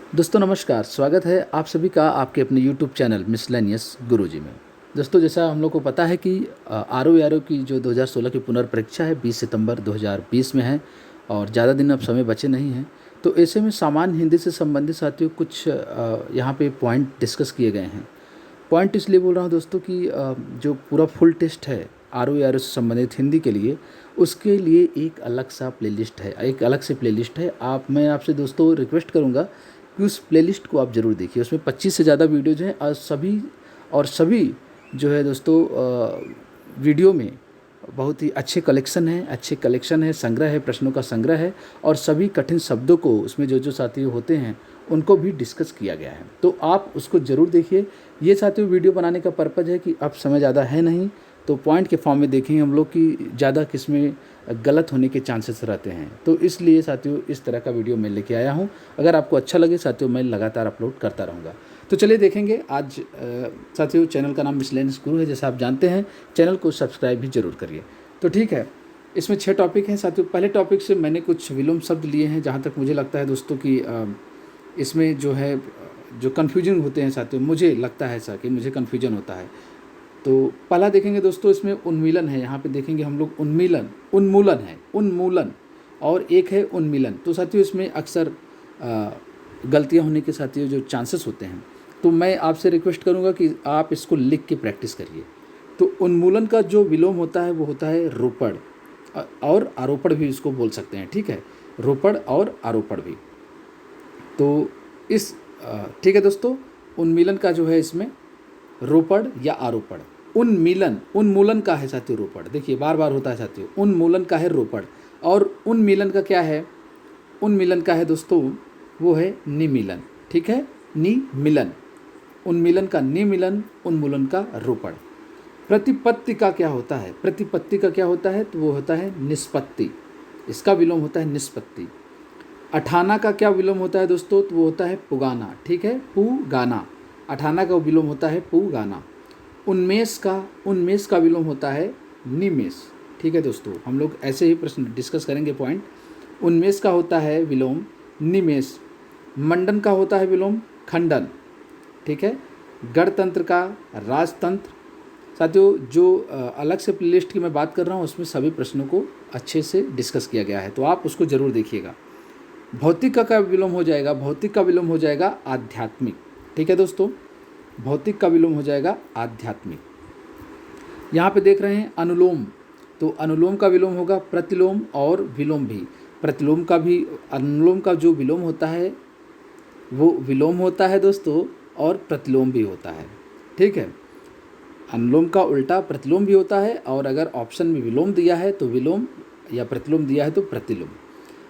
दोस्तों नमस्कार, स्वागत है आप सभी का आपके अपने YouTube चैनल मिसलेनियस गुरुजी में। दोस्तों जैसा हम लोग को पता है कि आर ओ आर ओ की जो 2016 की पुनर्परीक्षा है 20 सितंबर 2020 में है और ज़्यादा दिन अब समय बचे नहीं हैं। तो ऐसे में सामान्य हिंदी से संबंधित साथियों कुछ यहाँ पे पॉइंट डिस्कस किए गए हैं। पॉइंट इसलिए बोल रहा हूँ दोस्तों कि जो पूरा फुल टेस्ट है आर ओ से संबंधित हिंदी के लिए, उसके लिए एक अलग सा प्लेलिस्ट है, एक अलग से प्लेलिस्ट है। मैं आपसे दोस्तों रिक्वेस्ट करूँगा कि उस प्लेलिस्ट को आप ज़रूर देखिए। उसमें 25 से ज़्यादा वीडियोज़ हैं और सभी जो है दोस्तों वीडियो में बहुत ही अच्छे कलेक्शन है, संग्रह है, प्रश्नों का संग्रह है और सभी कठिन शब्दों को उसमें जो साथी होते हैं उनको भी डिस्कस किया गया है। तो आप उसको ज़रूर देखिए। ये साथियों वीडियो बनाने का पर्पज़ है कि अब समय ज़्यादा है नहीं, तो पॉइंट के फॉर्म में देखेंगे हम लोग कि ज़्यादा किसमें गलत होने के चांसेस रहते हैं। तो इसलिए साथियों इस तरह का वीडियो मैं लेके आया हूँ। अगर आपको अच्छा लगे साथियों, मैं लगातार अपलोड करता रहूँगा। तो चलिए देखेंगे आज। साथियों चैनल का नाम मिसलेनियस गुरु है, जैसा आप जानते हैं। चैनल को सब्सक्राइब भी जरूर करिए। तो ठीक है, इसमें 6 टॉपिक हैं साथियों। पहले टॉपिक से मैंने कुछ विलोम शब्द लिए हैं, जहाँ तक मुझे लगता है दोस्तों कि इसमें जो है जो कन्फ्यूजन होते हैं साथियों, मुझे लगता है ऐसा कि मुझे कन्फ्यूजन होता है। तो पहला देखेंगे दोस्तों, इसमें उन्मीलन है। यहाँ पे देखेंगे हम लोग उन्मूलन है, उन्मूलन और एक है उन्मीलन। तो साथियों इसमें अक्सर गलतियाँ होने के साथियों जो चांसेस होते हैं, तो मैं आपसे रिक्वेस्ट करूँगा कि आप इसको लिख के प्रैक्टिस करिए। तो उन्मूलन का जो विलोम होता है वो होता है रोपड़ और आरोपण भी इसको बोल सकते हैं। ठीक है, रोपड़ और आरोपण भी। तो इस ठीक है दोस्तों, उन्मीलन का जो है इसमें रोपड़ या आरोपण। उन्मूलन का है साथियों रोपड़। देखिए बार बार होता है साथियों, उन्मूलन का है रोपड़ और उन्मीलन का क्या है? उन्मीलन का है दोस्तों वो है निमीलन। ठीक है, निमिलन। उन्मीलन का निमिलन, उन्मूलन का रोपड़। प्रतिपत्ति का क्या होता है? प्रतिपत्ति का क्या होता है? तो वो होता है निष्पत्ति। इसका विलोम होता है निष्पत्ति। अठाना का क्या विलोम होता है दोस्तों? तो वो होता है पुगाना। ठीक है, पुगाना। अठाना का विलोम होता है पुगाना। उन्मेष का विलोम होता है निमेष। ठीक है दोस्तों, हम लोग ऐसे ही प्रश्न डिस्कस करेंगे पॉइंट। उन्मेष का होता है विलोम निमेष। मंडन का होता है विलोम खंडन। ठीक है, गणतंत्र का राजतंत्र। साथियों जो अलग से प्लेलिस्ट की मैं बात कर रहा हूँ, उसमें सभी प्रश्नों को अच्छे से डिस्कस किया गया है, तो आप उसको ज़रूर देखिएगा। भौतिक का विलोम हो जाएगा, भौतिक का विलोम हो जाएगा आध्यात्मिक। ठीक है दोस्तों, भौतिक का विलोम हो जाएगा आध्यात्मिक। यहाँ पे देख रहे हैं अनुलोम, तो अनुलोम का विलोम होगा प्रतिलोम और विलोम भी। अनुलोम का जो विलोम होता है वो विलोम होता है दोस्तों और प्रतिलोम भी होता है। ठीक है, अनुलोम का उल्टा प्रतिलोम भी होता है, और अगर ऑप्शन में विलोम दिया है तो विलोम, या प्रतिलोम दिया है तो प्रतिलोम।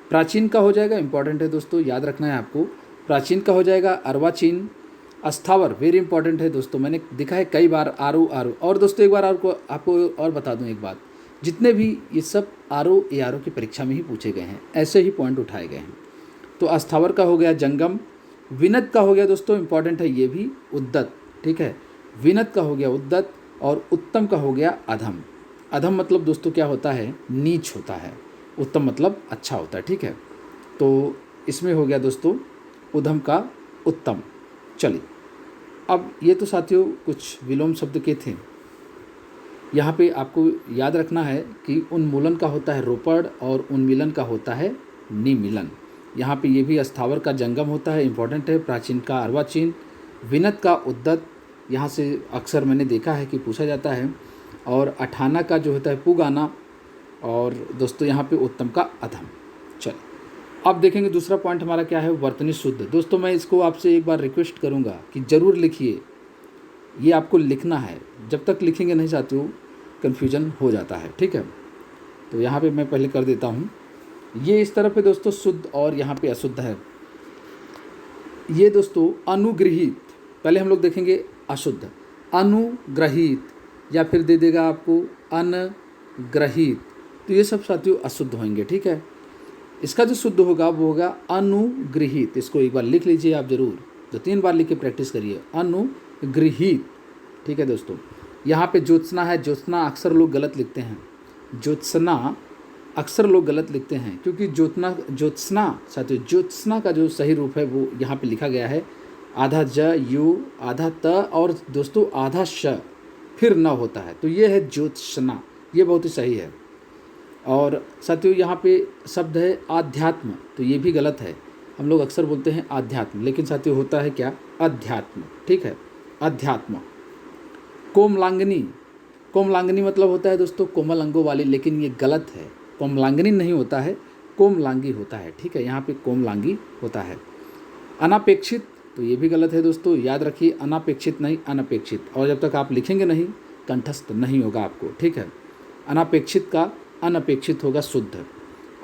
प्राचीन का हो जाएगा, इंपॉर्टेंट है दोस्तों, याद रखना है आपको। प्राचीन का हो जाएगा अर्वाचीन। अस्थावर वेरी इंपॉर्टेंट है दोस्तों, मैंने देखा है कई बार आरो। और दोस्तों एक बार आपको और बता दूं एक बात, जितने भी ये सब आरो की परीक्षा में ही पूछे गए हैं, ऐसे ही पॉइंट उठाए गए हैं। तो अस्थावर का हो गया जंगम। विनद का हो गया दोस्तों, इंपॉर्टेंट है ये भी, उद्दत। ठीक है, विनद का हो गया उद्दत और उत्तम का हो गया अधम। अधम मतलब दोस्तों क्या होता है? नीच होता है। उत्तम मतलब अच्छा होता है। ठीक है, तो इसमें हो गया दोस्तों उधम का उत्तम। चलिए, अब ये तो साथियों कुछ विलोम शब्द के थे। यहाँ पे आपको याद रखना है कि उन्मूलन का होता है रोपड़ और उन्मीलन का होता है निमीलन। यहाँ पे ये भी अस्थावर का जंगम होता है, इंपॉर्टेंट है। प्राचीन का अर्वाचीन। विनद का उद्दत, यहाँ से अक्सर मैंने देखा है कि पूछा जाता है। और अठाना का जो होता है पुगाना, और दोस्तों यहाँ पे उत्तम का अधम। चलिए अब देखेंगे दूसरा पॉइंट हमारा क्या है, वर्तनी शुद्ध। दोस्तों मैं इसको आपसे एक बार रिक्वेस्ट करूँगा कि ज़रूर लिखिए, ये आपको लिखना है। जब तक लिखेंगे नहीं साथियों कन्फ्यूजन हो जाता है। ठीक है, तो यहाँ पे मैं पहले कर देता हूँ। ये इस तरफ पे दोस्तों शुद्ध और यहाँ पे अशुद्ध है। ये दोस्तों अनुगृहीत, पहले हम लोग देखेंगे अशुद्ध। अनुग्रहित, या फिर दे देगा आपको अनग्रहित, तो ये सब साथियों अशुद्ध होंगे। ठीक है, इसका जो शुद्ध होगा वो होगा अनुगृहीत। इसको एक बार लिख लीजिए आप ज़रूर, 2-3 बार लिख के प्रैक्टिस करिए, अनुगृहीत। ठीक है दोस्तों, यहाँ पे ज्योत्सना है। ज्योत्सना अक्सर लोग गलत लिखते हैं। ज्योत्सना अक्सर लोग गलत लिखते हैं, क्योंकि ज्योत्सना साथियों, ज्योत्सना का जो सही रूप है वो यहाँ पे लिखा गया है, आधा ज यू, आधा त और दोस्तों आधा श फिर न होता है, तो ये है ज्योत्सना, ये बहुत ही सही है। और साथियों यहाँ पे शब्द है आध्यात्म, तो ये भी गलत है। हम लोग अक्सर बोलते हैं आध्यात्म, लेकिन साथियों होता है क्या, अध्यात्म, ठीक है, अध्यात्म। कोमलांगनी, कोमलांगनी मतलब होता है दोस्तों कोमल अंगों वाली, लेकिन ये गलत है, कोमलांगनी नहीं होता है, कोमलांगी होता है, ठीक है, यहाँ पे कोमलांगी होता है। अनापेक्षित, तो ये भी गलत है दोस्तों, याद रखिए अनापेक्षित नहीं अनपेक्षित, और जब तक आप लिखेंगे नहीं कंठस्थ नहीं होगा आपको, ठीक है। अनापेक्षित का अनपेक्षित होगा शुद्ध।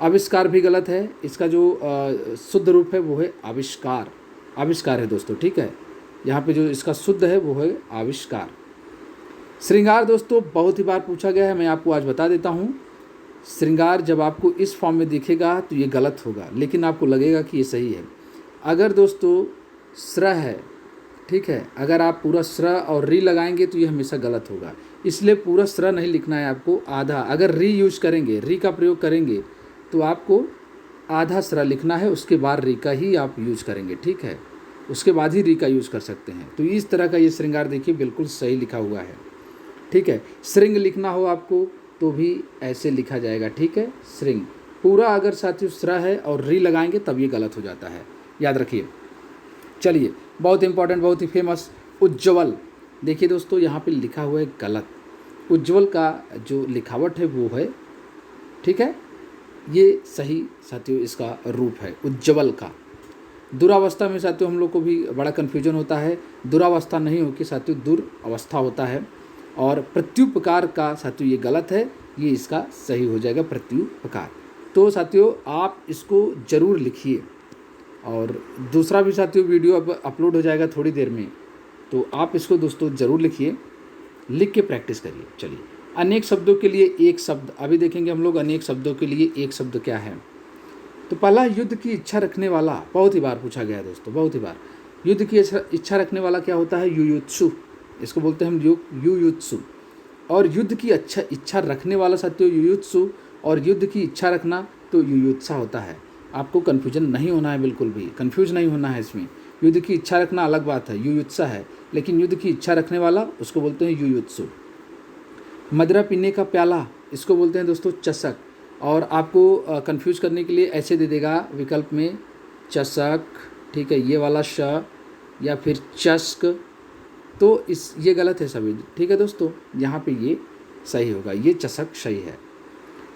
आविष्कार भी गलत है, इसका जो शुद्ध रूप है वो है आविष्कार, आविष्कार है दोस्तों, ठीक है, यहाँ पे जो इसका शुद्ध है वो है आविष्कार। श्रृंगार दोस्तों बहुत ही बार पूछा गया है, मैं आपको आज बता देता हूँ। श्रृंगार जब आपको इस फॉर्म में दिखेगा तो ये गलत होगा, लेकिन आपको लगेगा कि ये सही है। अगर दोस्तों स्र है, ठीक है, अगर आप पूरा स्र और री लगाएंगे तो ये हमेशा गलत होगा, इसलिए पूरा स्र नहीं लिखना है आपको, आधा। अगर री यूज करेंगे, री का प्रयोग करेंगे तो आपको आधा स्र लिखना है, उसके बाद री का ही आप यूज करेंगे, ठीक है, उसके बाद ही री का यूज कर सकते हैं। तो इस तरह का ये श्रृंगार देखिए बिल्कुल सही लिखा हुआ है, ठीक है। श्रृंग लिखना हो आपको तो भी ऐसे लिखा जाएगा, ठीक है, श्रृंग पूरा अगर साथियों स्र है और री लगाएंगे तब ये गलत हो जाता है, याद रखिए। चलिए बहुत इंपॉर्टेंट, बहुत ही फेमस, उज्ज्वल। देखिए दोस्तों यहाँ पे लिखा हुआ है गलत, उज्ज्वल का जो लिखावट है वो है, ठीक है, ये सही साथियों इसका रूप है उज्ज्वल का। दुरावस्था में साथियों हम लोग को भी बड़ा कन्फ्यूजन होता है, दुरावस्था नहीं होगी साथियों, दुरावस्था होता है। और प्रत्युपकार का साथियों ये गलत है, ये इसका सही हो जाएगा प्रत्युपकार। तो साथियों आप इसको ज़रूर लिखिए, और दूसरा भी साथियों वीडियो अब अपलोड हो जाएगा थोड़ी देर में, तो आप इसको दोस्तों ज़रूर लिखिए, लिख के प्रैक्टिस करिए। चलिए अनेक शब्दों के लिए एक शब्द, अभी देखेंगे हम लोग अनेक शब्दों के लिए एक शब्द क्या है। तो पहला युद्ध की इच्छा रखने वाला, बहुत ही बार पूछा गया है दोस्तों, बहुत ही बार। युद्ध की इच्छा रखने वाला क्या होता है, युयुत्सु, इसको बोलते हैं हम युयुत्सु। और युद्ध की इच्छा रखने वाला साथियों युयुत्सु, और युद्ध की इच्छा रखना तो युयुत्सा होता है। आपको कन्फ्यूजन नहीं होना है, बिल्कुल भी कन्फ्यूज नहीं होना है इसमें। युद्ध की इच्छा रखना अलग बात है, युयुत्सा है, लेकिन युद्ध की इच्छा रखने वाला उसको बोलते हैं युयुत्सु। मदिरा पीने का प्याला, इसको बोलते हैं दोस्तों चषक, और आपको कंफ्यूज करने के लिए ऐसे दे देगा विकल्प में चषक, ठीक है, ये वाला श या फिर चस्क, तो ये गलत है सभी, ठीक है दोस्तों, यहाँ पे ये सही होगा, ये चषक सही है।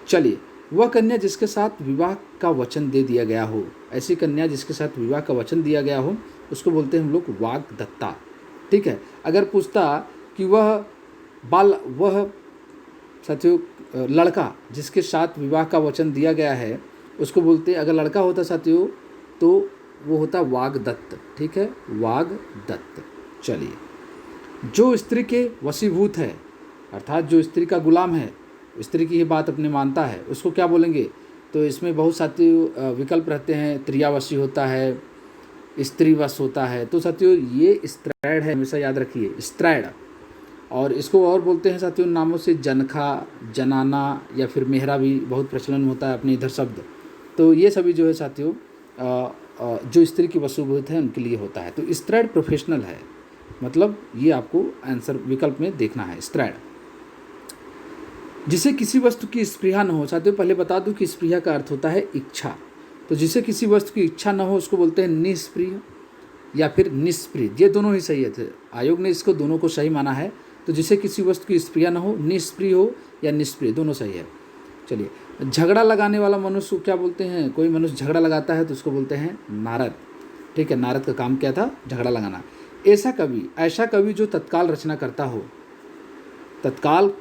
चलिए वह कन्या जिसके साथ विवाह का वचन दे दिया गया हो, ऐसी कन्या जिसके साथ विवाह का वचन दिया गया हो उसको बोलते हैं हम लोग वाग्दत्ता, ठीक है। अगर पूछता कि वह साथियों लड़का जिसके साथ विवाह का वचन दिया गया है उसको बोलते, अगर लड़का होता साथियों तो वो होता वाग्दत्त, ठीक है, वाग्दत्त। चलिए जो स्त्री के वशीभूत है, अर्थात जो स्त्री का गुलाम है, स्त्री की ही बात अपने मानता है, उसको क्या बोलेंगे। तो इसमें बहुत साथियों विकल्प रहते हैं, त्रियावशी होता है, स्त्रीवश होता है, तो साथियों ये स्त्रैड है, हमेशा याद रखिए स्त्रैड। और इसको और बोलते हैं साथियों नामों से जनखा, जनाना या फिर मेहरा भी बहुत प्रचलन होता है अपने इधर शब्द। तो ये सभी जो है साथियों जो स्त्री की वशीभूत है उनके लिए होता है। तो स्त्रैड प्रोफेशनल है, मतलब ये आपको आंसर विकल्प में देखना है, स्त्रैड। जिसे किसी वस्तु की स्पृहा न हो, साथियों पहले बता दूं कि स्पृहा का अर्थ होता है इच्छा, तो जिसे किसी वस्तु की इच्छा न हो उसको बोलते हैं निस्पृह या फिर निष्प्रिय, ये दोनों ही सही है, आयोग ने इसको दोनों को सही माना है। तो जिसे किसी वस्तु की स्पृहा न हो, निष्प्रिय हो या निष्प्रिय, दोनों सही है। चलिए झगड़ा लगाने वाला मनुष्य क्या बोलते हैं, कोई मनुष्य झगड़ा लगाता है तो उसको बोलते हैं नारद, ठीक है, नारद का काम क्या था, झगड़ा लगाना। ऐसा कवि जो तत्काल रचना करता हो, तत्काल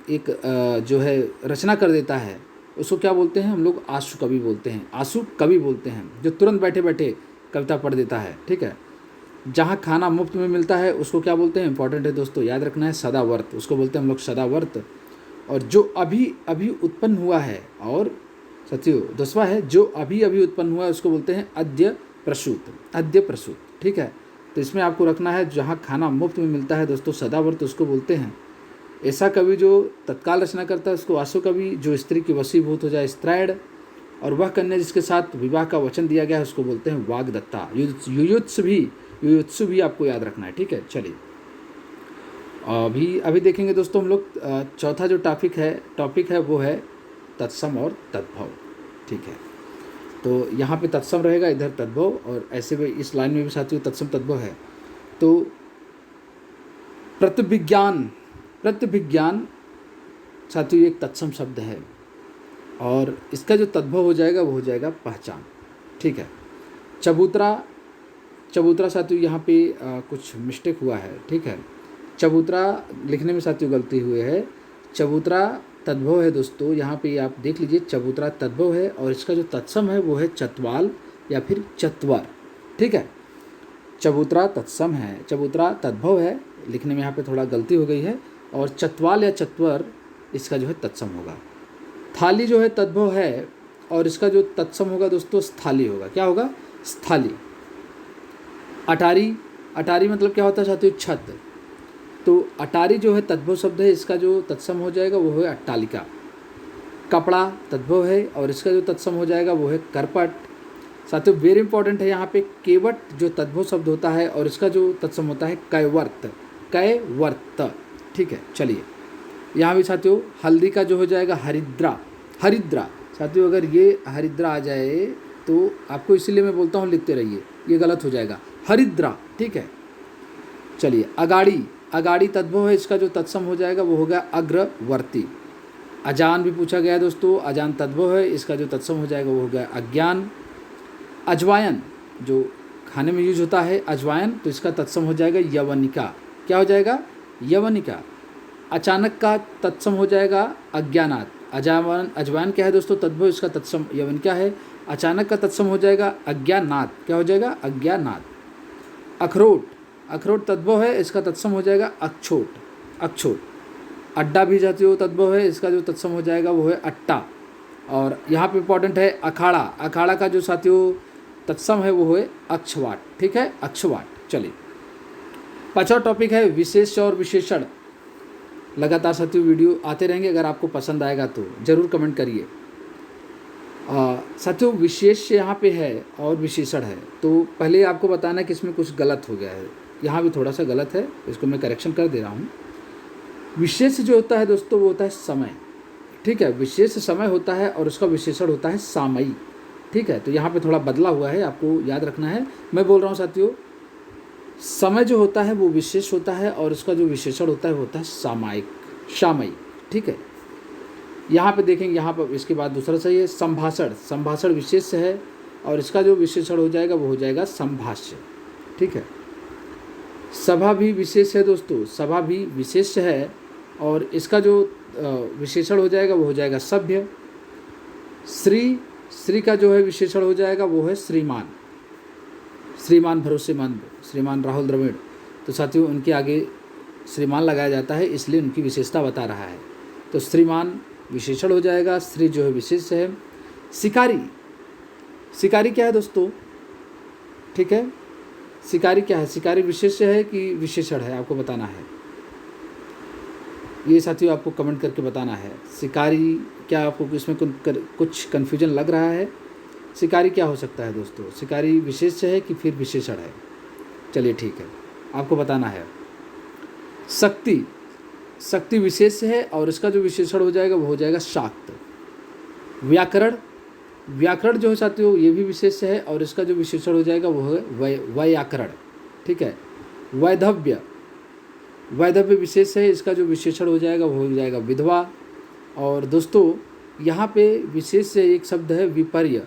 एक जो है रचना कर देता है उसको क्या बोलते हैं हम लोग, आशु कवि बोलते हैं, आशु कवि बोलते हैं, जो तुरंत बैठे बैठे कविता पढ़ देता है, ठीक है। जहाँ खाना मुफ्त में मिलता है उसको क्या बोलते हैं, इंपॉर्टेंट है दोस्तों, याद रखना है, सदावर्त, उसको बोलते हैं हम लोग सदावर्त। और जो अभी अभी उत्पन्न हुआ है, और साथियों 10वां है जो अभी अभी उत्पन्न हुआ है उसको बोलते हैं अद्य प्रसूत, अद्य प्रसूत, ठीक है। तो इसमें आपको रखना है जहाँ खाना मुफ्त में मिलता है दोस्तों सदावर्त उसको बोलते हैं, ऐसा कवि जो तत्काल रचना करता है उसको आशु कवि, जो स्त्री की वशीभूत हो जाए स्त्रैण, और वह कन्या जिसके साथ विवाह का वचन दिया गया है उसको बोलते हैं वाग्दत्ता। युयुत्सु भी आपको याद रखना है, ठीक है। चलिए अभी देखेंगे दोस्तों हम लोग चौथा जो टॉपिक है वो है तत्सम और तद्भव, ठीक है। तो यहाँ पे तत्सम रहेगा, इधर तद्भव, और ऐसे में इस लाइन में भी साथियों तत्सम तद्भव है। तो प्रतिभिज्ञान साथियों एक तत्सम शब्द है, और इसका जो तद्भव हो जाएगा वो हो जाएगा पहचान, ठीक है। चबूतरा साथियों यहाँ पे कुछ मिस्टेक हुआ है, ठीक है। चबूतरा लिखने में साथियों गलती हुई है। चबूतरा तद्भव है दोस्तों, यहाँ पे आप देख लीजिए, चबूतरा तद्भव है और इसका जो तत्सम है वो है चतवाल या फिर चत्वर, ठीक है। चबूतरा तत्सम है, चबूतरा तद्भव है, लिखने में यहाँ पे थोड़ा गलती हो गई है, और चतवाल या चत्वर इसका जो है तत्सम होगा। थाली जो है तद्भव है और इसका जो तत्सम होगा दोस्तों स्थाली होगा। क्या होगा? स्थाली। अटारी मतलब क्या होता है साथियों? छत। तो अटारी जो है तद्भव शब्द है, इसका जो तत्सम हो जाएगा वो है अट्टालिका। कपड़ा तद्भव है और इसका जो तत्सम हो जाएगा वो है करपट। साथियों वेरी इंपॉर्टेंट है यहाँ पे, केवट जो तद्भव शब्द होता है और इसका जो तत्सम होता है कैवर्त, ठीक है। चलिए यहाँ भी साथियों हल्दी का जो हो जाएगा हरिद्रा। साथियों अगर ये हरिद्रा आ जाए तो आपको इसीलिए मैं बोलता हूँ लिखते रहिए, ये गलत हो जाएगा, हरिद्रा, ठीक है। चलिए अगाड़ी तद्भव है, इसका जो तत्सम हो जाएगा वो होगा अग्रवर्ती। अजान भी पूछा गया है दोस्तों, अजान तद्भव है, इसका जो तत्सम हो जाएगा वो होगा अज्ञान। अजवायन जो खाने में यूज होता है अजवायन, तो इसका तत्सम हो जाएगा यवनिका। क्या हो जाएगा? यवनिका। अचानक का तत्सम हो जाएगा अज्ञानात। अजवायन क्या है दोस्तों? तद्भव, इसका तत्सम यवनिका है। अचानक का तत्सम हो जाएगा अज्ञानात। क्या हो जाएगा? अज्ञानात। अखरोट तद्भव है, इसका तत्सम हो जाएगा अक्षोट। अड्डा भी जातियों तद्भव है, इसका जो तत्सम हो जाएगा वो है अट्टा। और यहाँ पे इंपॉर्टेंट है अखाड़ा का जो साथियों तत्सम है वो है अक्षवाट, ठीक है, अक्षवाट। चलिए पांचवा टॉपिक है विशेष और विशेषण। लगातार साथियों वीडियो आते रहेंगे, अगर आपको पसंद आएगा तो ज़रूर कमेंट करिए। साथियों विशेष यहाँ पे है और विशेषण है, तो पहले आपको बताना है कि इसमें कुछ गलत हो गया है, यहाँ भी थोड़ा सा गलत है, इसको मैं करेक्शन कर दे रहा हूँ। विशेष जो होता है दोस्तों वो होता है समय, ठीक है, विशेष समय होता है और उसका विशेषण होता है सामयिक, ठीक है। तो यहाँ पे थोड़ा बदला हुआ है, आपको याद रखना है। मैं बोल रहा हूँ साथियों समय जो होता है वो विशेष होता है और उसका जो विशेषण होता है वो होता है सामयिक, ठीक है। यहाँ पे देखेंगे, यहाँ पर इसके बाद दूसरा सही है संभाषण विशेष है और इसका जो विशेषण हो जाएगा वो हो जाएगा संभाष्य, ठीक है। सभा भी विशेष है दोस्तों, सभा भी विशेष है और इसका जो विशेषण हो जाएगा वो हो जाएगा सभ्य। श्री का जो है विशेषण हो जाएगा वो है श्रीमान भरोसेमंद, श्रीमान राहुल द्रविड़। तो साथियों उनके आगे श्रीमान लगाया जाता है, इसलिए उनकी विशेषता बता रहा है। तो श्रीमान विशेषण हो जाएगा, श्री जो है विशेष है। शिकारी क्या है दोस्तों? ठीक है, शिकारी क्या है? शिकारी विशेष है कि विशेषण है, आपको बताना है। ये साथियों आपको कमेंट करके बताना है। शिकारी क्या, आपको इसमें कुछ कन्फ्यूजन लग रहा है? शिकारी क्या हो सकता है दोस्तों? शिकारी विशेष है कि फिर विशेषण है? चलिए ठीक है, आपको बताना है। शक्ति विशेष है और इसका जो विशेषण हो जाएगा वो हो जाएगा शाक्त। व्याकरण जो है साथियों ये भी विशेष है और इसका जो विशेषण हो जाएगा वो है व्याकरण, ठीक है। वैधव्य विशेष है, इसका जो विशेषण हो जाएगा वो हो जाएगा विधवा। और दोस्तों यहाँ पे विशेष से एक शब्द है विपर्य,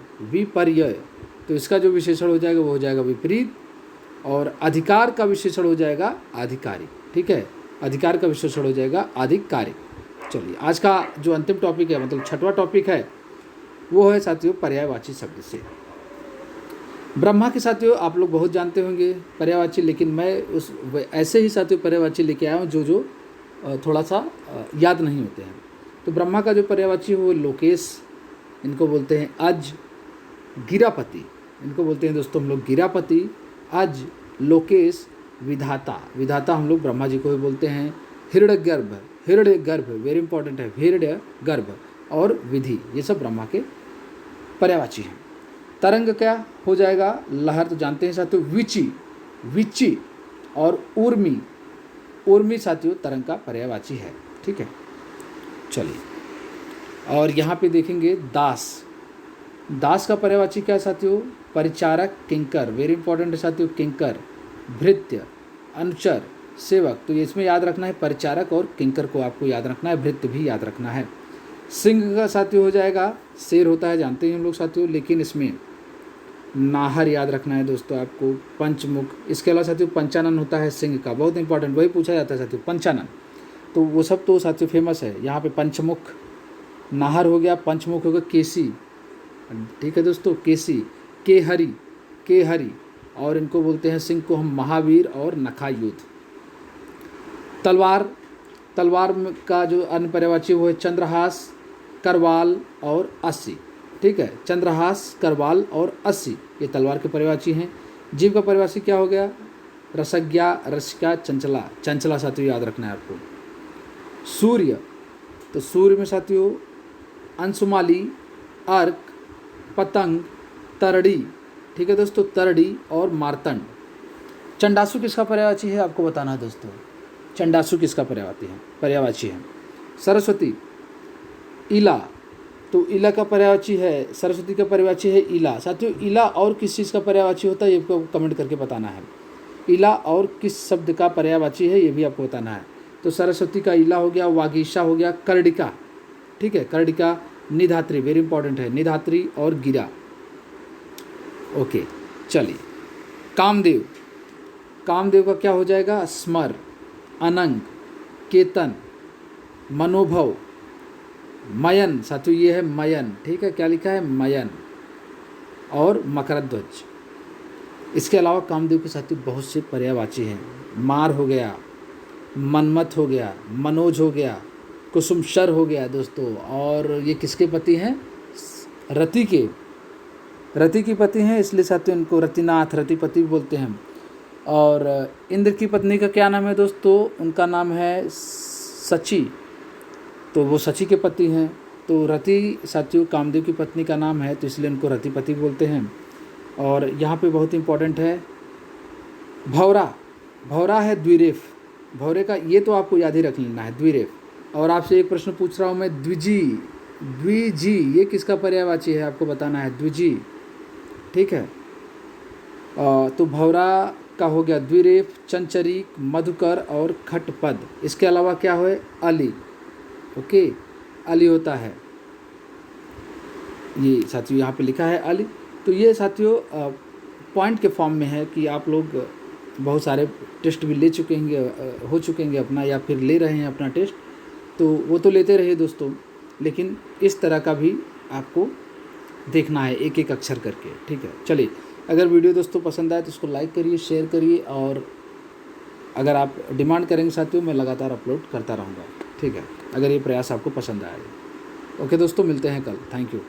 तो इसका जो विशेषण हो जाएगा वो हो जाएगा विपरीत। और अधिकार का विशेषण हो जाएगा आधिकारिक, ठीक है, अधिकार का विशेषण हो जाएगा आधिकारिक। चलिए आज का जो अंतिम टॉपिक है, मतलब छठवां टॉपिक है, वो है साथियों पर्यायवाची शब्द से। ब्रह्मा के साथियों आप लोग बहुत जानते होंगे पर्यायवाची, लेकिन मैं ऐसे ही साथियों पर्यायवाची लेके आया हूँ जो थोड़ा सा याद नहीं होते हैं। तो ब्रह्मा का जो पर्यायवाची है वो लोकेश, इनको बोलते हैं अज। गिरापति, इनको बोलते हैं दोस्तों हम लोग गिरापति, अज, लोकेश, विधाता हम लोग ब्रह्मा जी को ही बोलते हैं। हिरण्यगर्भ हिरण्य गर्भ, वेरी इंपॉर्टेंट है, हिरण्य गर्भ और विधि, ये सब ब्रह्मा के पर्यायवाची हैं। तरंग क्या हो जाएगा, लहर तो जानते हैं साथियों, विची, विची और ऊर्मी, ऊर्मी साथियों तरंग का पर्यायवाची है, ठीक है। चलिए, और यहाँ पे देखेंगे दास, दास का पर्यायवाची क्या है साथियों, परिचारक, किंकर, वेरी इंपॉर्टेंट है साथियों, किंकर, भृत्य, अनुचर, सेवक। तो ये इसमें याद रखना है, परिचारक और किंकर को आपको याद रखना है, भृत्य भी याद रखना है। सिंह का साथियों हो जाएगा, शेर होता है जानते हैं हम लोग साथियों, लेकिन इसमें नाहर याद रखना है दोस्तों आपको, पंचमुख। इसके अलावा साथियों पंचानन होता है सिंह का, बहुत इंपॉर्टेंट, वही पूछा जाता है साथियों, पंचानन। तो वो सब तो साथियों फेमस है। यहाँ पे पंचमुख, नाहर हो गया, पंचमुख हो गया, केसी, ठीक है दोस्तों, केसी, केहरी, केहरी, और इनको बोलते हैं सिंह को हम महावीर और नखायुध। तलवार, तलवार का जो अन्य पर्यायवाची वो है चंद्रहास, करवाल और अस्सी, ठीक है, चंद्रहास, करवाल और अस्सी, ये तलवार के पर्यायवाची हैं। जीव का पर्यायवाची क्या हो गया, रसज्ञा, रसिका, चंचला, चंचला साथियों याद रखना है आपको। सूर्य, तो सूर्य में साथियों अंशुमाली, अर्क, पतंग, तरड़ी, ठीक है दोस्तों, तरड़ी और मार्तंड। चंडासु किसका पर्यायवाची है आपको बताना है दोस्तों, चंडासु किसका पर्यायवाची है। सरस्वती, इला, तो इला का पर्यायवाची है, सरस्वती का पर्यायवाची है इला। साथियों इला और किस चीज़ का पर्यायवाची होता है ये आपको कमेंट करके बताना है। इला और किस शब्द का पर्यायवाची है ये भी आपको बताना है। तो सरस्वती का इला हो गया, वागीशा हो गया, कर्णिका, ठीक है, कर्णिका, निधात्री, वेरी इंपॉर्टेंट है, निधात्री और गिरा। ओके, चलिए, कामदेव, कामदेव का क्या हो जाएगा, स्मर, अनंग, केतन, मनोभव, मयन, साथियों ये है मयन, ठीक है, क्या लिखा है, मयन और मकरध्वज। इसके अलावा कामदेव के साथियों बहुत से पर्यायवाची हैं, मार हो गया, मनमथ हो गया, मनोज हो गया, कुसुमशर हो गया दोस्तों। और ये किसके पति हैं, रति के, रति की पति हैं, इसलिए साथियों इनको रतिनाथ, रतिपति भी बोलते हैं। और इंद्र की पत्नी का क्या नाम है दोस्तों, उनका नाम है सची, तो वो सची के पति हैं। तो रति साथियों कामदेव की पत्नी का नाम है, तो इसलिए उनको रतिपति बोलते हैं। और यहाँ पे बहुत इंपॉर्टेंट है भौरा, भौरा है द्विरेफ, भौरे का ये तो आपको याद ही रख लेना है, द्विरेफ। और आपसे एक प्रश्न पूछ रहा हूँ मैं, द्विजी, द्विजी ये किसका पर्यायवाची है आपको बताना है, द्विजी, ठीक है। तो भौरा का हो गया द्विरेफ, चंचरी, मधुकर और खटपद। इसके अलावा क्या हो, अली, ओके, अली होता है, ये साथियों यहाँ पे लिखा है अली। तो ये साथियों पॉइंट के फॉर्म में है कि आप लोग बहुत सारे टेस्ट भी ले चुके हैं, हो चुके हैं अपना, या फिर ले रहे हैं अपना टेस्ट, तो वो तो लेते रहिए दोस्तों, लेकिन इस तरह का भी आपको देखना है एक एक अक्षर करके, ठीक है। चलिए, अगर वीडियो दोस्तों पसंद आए तो इसको लाइक करिए, शेयर करिए, और अगर आप डिमांड करेंगे साथियों मैं लगातार अपलोड करता रहूँगा, ठीक है, अगर ये प्रयास आपको पसंद आए। ओके दोस्तों, मिलते हैं कल, थैंक यू।